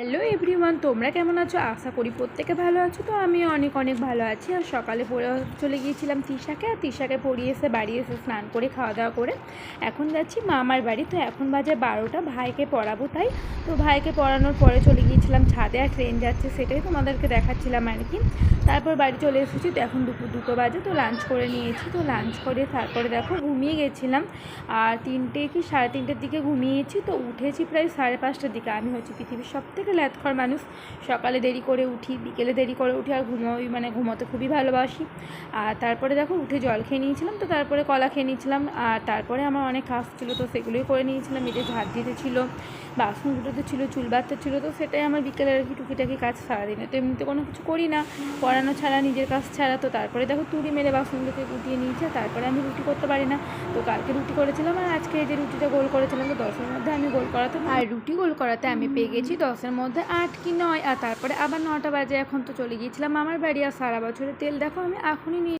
Hello everyone, তোমরা কেমন আছো? আশা করি প্রত্যেকে ভালো আছো। তো আমি অনেক ভালো আছি। আর সকালে চলে গিয়েছিলাম তিশাকে, আর তিশাকে পড়িয়ে এসে বাড়ি এসে স্নান করে খাওয়া দাওয়া করে এখন যাচ্ছি মামার বাড়ি। তো এখন বাজে 12টা, ভাইকে পড়াবো তাই। তো ভাইকে পড়ানোর পরে চলে গিয়েছিলাম ছাদে, আর ট্রেন যাচ্ছে সেটাই তোমাদেরকে দেখাচ্ছিলাম আর কি। তারপর বাড়ি চলে এসেছি। তো এখন দুপুর 2টো বাজে। তো লাঞ্চ করে নিয়েছি। তো লাঞ্চ করে তারপরে দেখো ঘুমিয়ে গেছিলাম, আর 3টে কি 3:30টার দিকে ঘুমিয়েছি। তো উঠেছি প্রায় 5:30টার দিকে। আমি হচ্ছে পৃথিবীর সবথেকে ল্যাদখর মানুষ। সকালে দেরি করে উঠি, বিকেলে দেরি করে উঠি, আর ঘুমোতে খুবই ভালোবাসি। আর তারপরে দেখো উঠে জল খেয়ে নিয়েছিলাম। তো তারপরে কলা খেয়ে নিয়েছিলাম। আর তারপরে আমার অনেক কাজ ছিল, তো সেগুলোই করে নিয়েছিলাম। এটা ঝাড় দিতে ছিল, বাসন ধুতে ছিল, চুল বাঁধতে ছিল। তো সেটাই আমার বিকেলের আর কি টুকিটাকি কাজ সারাদিনে। তো এমনিতে কোনো কিছু করি না, পড়ানো ছাড়া, নিজের কাজ ছাড়া। তো তারপরে দেখো তুড়ি মেরে বাসনগুলোকে গুটিয়ে নিয়েছে। তারপরে আমি রুটি করতে পারি না, তো কালকে রুটি করেছিলাম, আর আজকে এই যে রুটিটা গোল করেছিলাম। তো 10-এর মধ্যে আমি গোল করাতে, আর রুটি গোল করাতে আমি পেয়ে গেছি 10-এর মধ্যে 8 কি 9। আর তারপরে আবার 9টা বাজে। এখন তো চলে গিয়েছিলাম আমার বাড়ি। আর সারা বছরের তেল দেখো আমি এখনই নিয়ে